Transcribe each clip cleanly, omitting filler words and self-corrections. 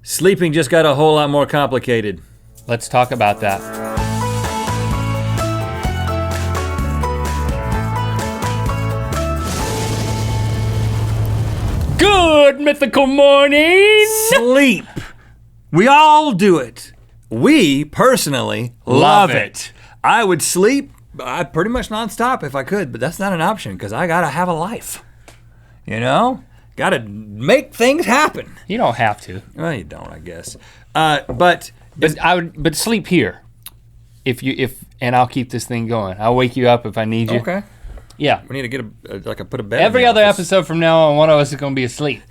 sleeping just got a whole lot more complicated. Let's talk about that. Good mythical morning! Sleep. We all do it. We personally love it. I would sleep pretty much nonstop if I could, but that's not an option because I gotta have a life. You know? Gotta make things happen. You don't have to. Well, you don't, I guess. But sleep here. And I'll keep this thing going. I'll wake you up if I need you. Okay. Yeah. We need to get put a bed. Every other episode from now on, one of us is gonna be asleep.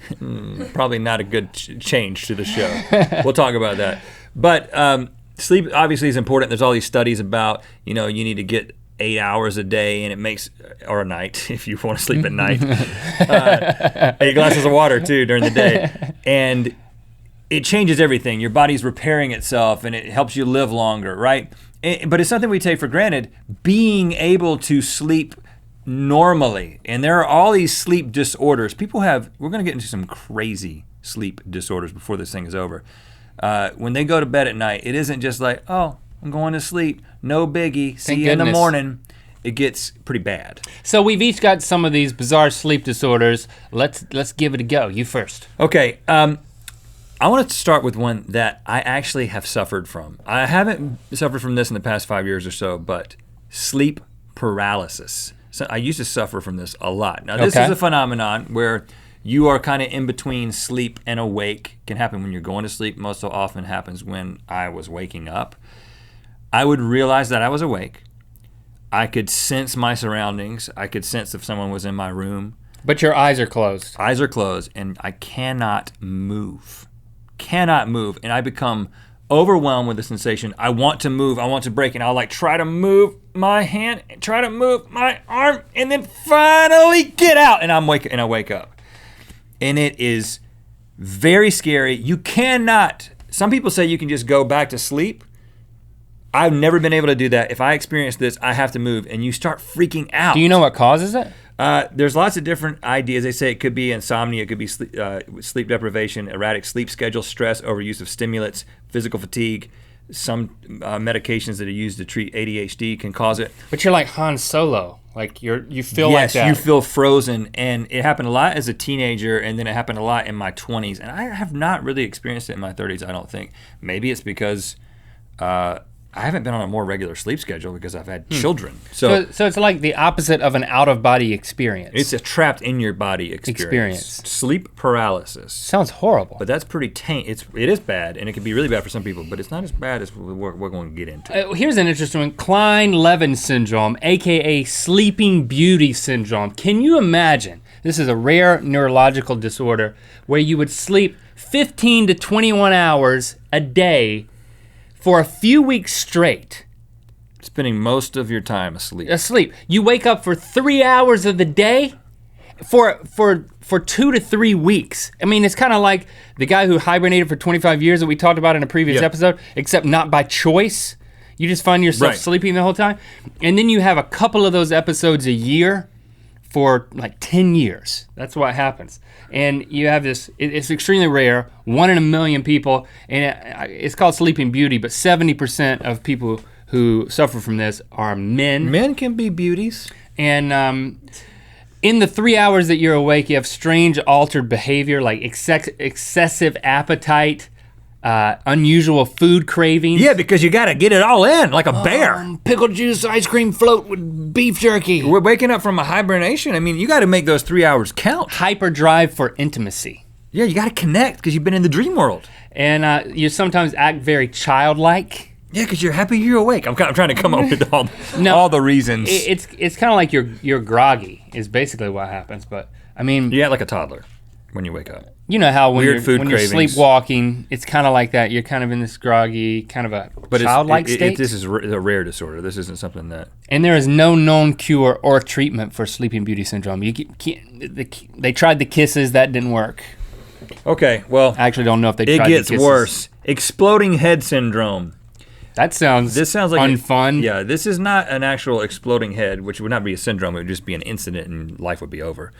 Probably not a good change to the show. We'll talk about that. But sleep obviously is important. There's all these studies about, you need to get 8 hours a day, and it makes, or a night if you want to sleep at night. 8 glasses of water too during the day, and it changes everything. Your body's repairing itself, and it helps you live longer, right? But it's something we take for granted. Being able to sleep normally, and there are all these sleep disorders. We're gonna get into some crazy sleep disorders before this thing is over. When they go to bed at night, it isn't just like, oh, I'm going to sleep, no biggie, see you in the morning. It gets pretty bad. So we've each got some of these bizarre sleep disorders. Let's give it a go. You first. Okay, I want to start with one that I actually have suffered from. I haven't suffered from this in the past 5 years or so, but sleep paralysis. So I used to suffer from this a lot. Now this is a phenomenon where you are kind of in between sleep and awake. It can happen when you're going to sleep. Most so often happens when I was waking up. I would realize that I was awake. I could sense my surroundings. I could sense if someone was in my room. But your eyes are closed. Eyes are closed, and I cannot move. Cannot move, and I become overwhelmed with the sensation. I want to move, I want to break, and I'll try to move my hand, and try to move my arm, and then finally get out, and I wake up. And it is very scary. You cannot, some people say you can just go back to sleep. I've never been able to do that. If I experience this, I have to move, and you start freaking out. Do you know what causes it? There's lots of different ideas. They say it could be insomnia, it could be sleep deprivation, erratic sleep schedule, stress, overuse of stimulants, physical fatigue. Some medications that are used to treat ADHD can cause it. But you're like Han Solo. Like you feel like that. Yes, you feel frozen, and it happened a lot as a teenager, and then it happened a lot in my 20s, and I have not really experienced it in my 30s, I don't think. Maybe it's because I haven't been on a more regular sleep schedule because I've had children. So it's like the opposite of an out-of-body experience. It's a trapped in your body experience. Sleep paralysis. Sounds horrible. But that's pretty it is bad, and it can be really bad for some people, but it's not as bad as we're going to get into. Here's an interesting one, kleine-levin syndrome, AKA sleeping beauty syndrome. Can you imagine, this is a rare neurological disorder where you would sleep 15 to 21 hours a day for a few weeks straight. Spending most of your time asleep. You wake up for 3 hours of the day for 2 to 3 weeks. I mean, it's kind of like the guy who hibernated for 25 years that we talked about in a previous episode, except not by choice. You just find yourself sleeping the whole time. And then you have a couple of those episodes a year for like 10 years. That's what happens. And you have this, it's extremely rare, 1 in a million people, and it's called sleeping beauty, but 70% of people who suffer from this are men. Men can be beauties. And in the 3 hours that you're awake, you have strange altered behavior like excessive appetite, unusual food cravings. Yeah, because you gotta get it all in, like a bear. Pickle juice, ice cream float with beef jerky. We're waking up from a hibernation. I mean, you gotta make those 3 hours count. Hyperdrive for intimacy. Yeah, you gotta connect because you've been in the dream world. And you sometimes act very childlike. Yeah, because you're happy you're awake. I'm trying to come up with all the reasons. It's kind of like you're groggy is basically what happens. But I mean, you act like a toddler when you wake up. You know how when Weird food you're cravings. sleepwalking, it's kind of like that. You're kind of in this groggy, kind of a childlike state. This is a rare disorder. This isn't something that. And there is no known cure or treatment for sleeping beauty syndrome. They tried the kisses, that didn't work. Okay, well. I actually don't know if they tried the kisses. It gets worse. Exploding head syndrome. This sounds like unfun. Yeah, this is not an actual exploding head, which would not be a syndrome. It would just be an incident and life would be over.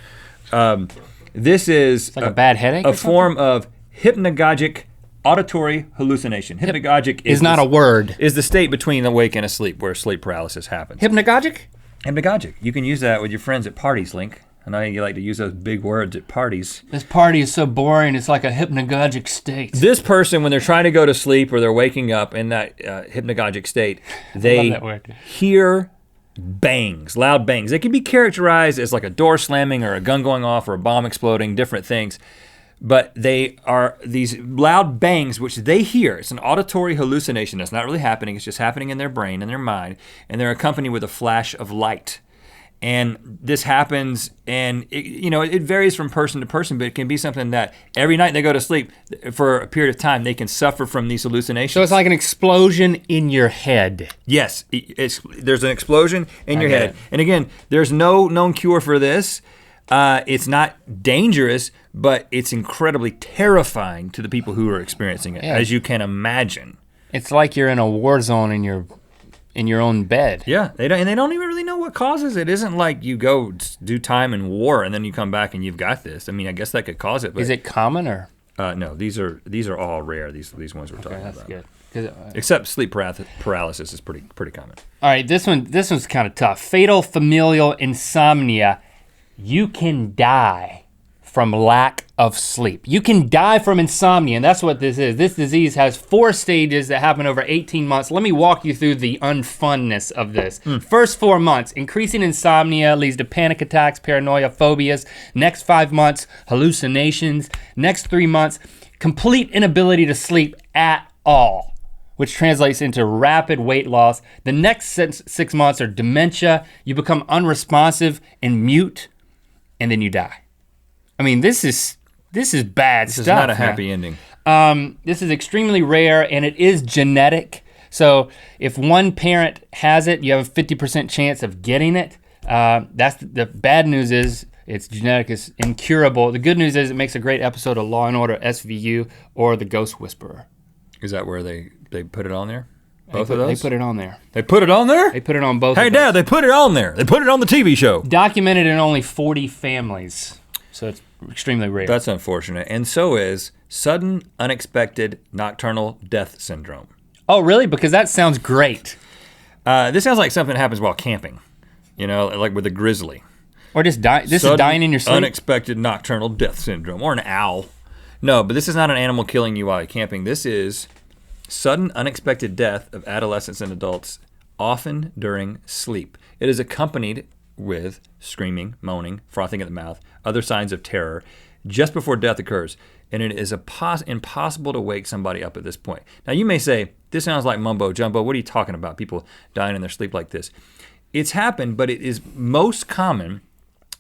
This is like a bad headache. A form of hypnagogic auditory hallucination. Hypnagogic is not a word. Is the state between awake and asleep where sleep paralysis happens. Hypnagogic? Hypnagogic. You can use that with your friends at parties, Link. I know you like to use those big words at parties. This party is so boring, it's like a hypnagogic state. This person, when they're trying to go to sleep or they're waking up in that hypnagogic state, they hear bangs, loud bangs. They can be characterized as like a door slamming or a gun going off or a bomb exploding, different things. But they are these loud bangs which they hear. It's an auditory hallucination that's not really happening. It's just happening in their brain and their mind. And they're accompanied with a flash of light. And this happens, and it varies from person to person, but it can be something that every night they go to sleep for a period of time, they can suffer from these hallucinations. So it's like an explosion in your head. Yes, there's an explosion in your head. And again, there's no known cure for this. It's not dangerous, but it's incredibly terrifying to the people who are experiencing it, as you can imagine. It's like you're in a war zone in your own bed. Yeah, they don't even really know what causes it. It isn't like you go do time in war and then you come back and you've got this. I mean, I guess that could cause it. But, is it common or? No, these are all rare. These ones we're talking about. Good. Except sleep paralysis is pretty common. All right, this one's kind of tough. Fatal familial insomnia. You can die from lack of sleep. You can die from insomnia, and that's what this is. This disease has 4 stages that happen over 18 months. Let me walk you through the unfunness of this. First 4 months, increasing insomnia leads to panic attacks, paranoia, phobias. Next 5 months, hallucinations. Next 3 months, complete inability to sleep at all, which translates into rapid weight loss. The next 6 months are dementia. You become unresponsive and mute, and then you die. I mean, this is bad stuff. This is not a happy ending. This is extremely rare, and it is genetic. So if one parent has it, you have a 50% chance of getting it. That's the bad news is it's genetic, it's incurable. The good news is it makes a great episode of Law & Order SVU or The Ghost Whisperer. Is that where they put it on there? Both of those? They put it on there. They put it on there? They put it on both Hey, of those. Dad, they put it on there. They put it on the TV show. Documented in only 40 families. So it's extremely rare. That's unfortunate. And so is sudden, unexpected nocturnal death syndrome. Oh, really? Because that sounds great. This sounds like something that happens while camping, like with a grizzly. Or just die. This is dying in your sleep? Unexpected nocturnal death syndrome, or an owl. No, but this is not an animal killing you while you're camping. This is sudden, unexpected death of adolescents and adults, often during sleep. It is accompanied with screaming, moaning, frothing at the mouth, other signs of terror, just before death occurs. And it is impossible to wake somebody up at this point. Now you may say, this sounds like mumbo jumbo. What are you talking about? People dying in their sleep like this. It's happened, but it is most common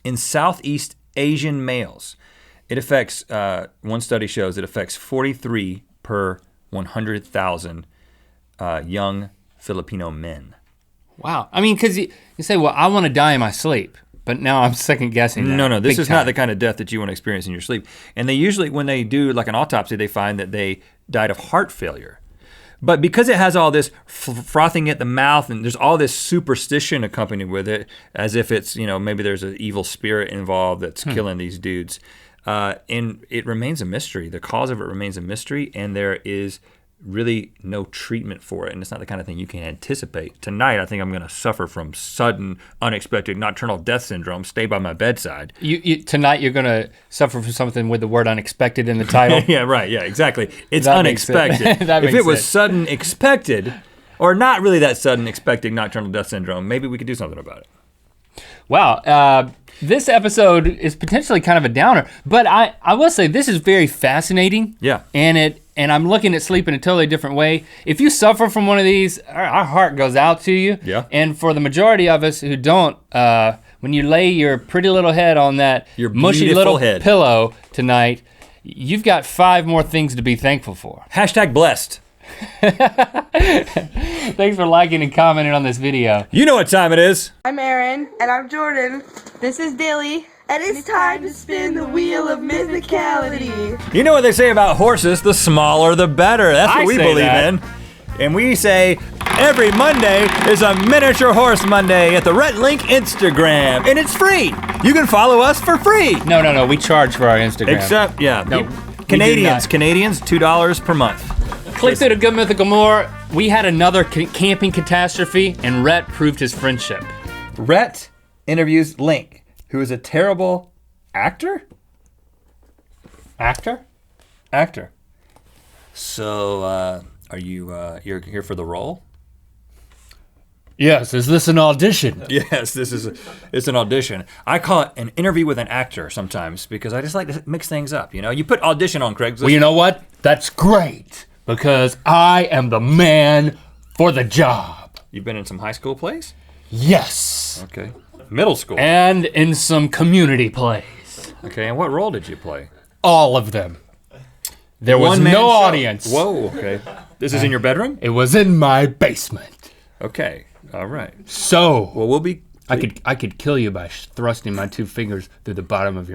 in Southeast Asian males. It affects, one study shows it affects 43 per 100,000 young Filipino men. Wow. I mean, because you say, well, I want to die in my sleep, but now I'm second guessing that. No, this is not the kind of death that you want to experience in your sleep. And they usually, when they do like an autopsy, they find that they died of heart failure. But because it has all this frothing at the mouth and there's all this superstition accompanied with it, as if it's, maybe there's an evil spirit involved that's killing these dudes. And it remains a mystery. The cause of it remains a mystery, and there is really no treatment for it, and it's not the kind of thing you can anticipate. Tonight, I think I'm gonna suffer from sudden, unexpected nocturnal death syndrome. Stay by my bedside. Tonight you're gonna suffer from something with the word unexpected in the title? Yeah, right, yeah, exactly. It's unexpected. If it was sudden expected, or not really that sudden expected nocturnal death syndrome, maybe we could do something about it. Wow, this episode is potentially kind of a downer, but I will say this is very fascinating. Yeah. And I'm looking at sleep in a totally different way. If you suffer from one of these, our heart goes out to you. Yeah. And for the majority of us who don't, when you lay your pretty little head on that mushy little pillow tonight, you've got 5 more things to be thankful for. #blessed. Thanks for liking and commenting on this video. You know what time it is. I'm Aaron. And I'm Jordan. This is Dilly. And it's time to spin the wheel of mythicality. You know what they say about horses, the smaller the better. That's what we believe in. And we say every Monday is a miniature horse Monday at the Rhett Link Instagram. And it's free. You can follow us for free. No, we charge for our Instagram. Except, yeah. No. Canadians, $2 per month. Click through to Good Mythical More. We had another camping catastrophe, and Rhett proved his friendship. Rhett interviews Link, who is a terrible actor? Actor? Actor. So, are you, you're here for the role? Yes, is this an audition? Yes, it's an audition. I call it an interview with an actor sometimes because I just like to mix things up, you know? You put audition on Craigslist. Well, you know what? That's great, because I am the man for the job. You've been in some high school plays? Yes. Okay. Middle school? And in some community plays. Okay, and what role did you play? All of them. There was One-man no show. audience. Whoa, okay. This is in your bedroom? It was in my basement. Okay, all right. So, Well, we'll be... I could kill you by thrusting my 2 fingers through the bottom of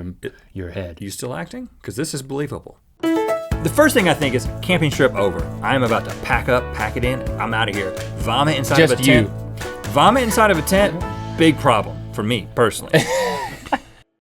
your head. You still acting? Because this is believable. The first thing I think is camping trip over. I'm about to pack up, pack it in, I'm out of here. Vomit inside Just of a tent. Vomit inside of a tent, big problem for me personally.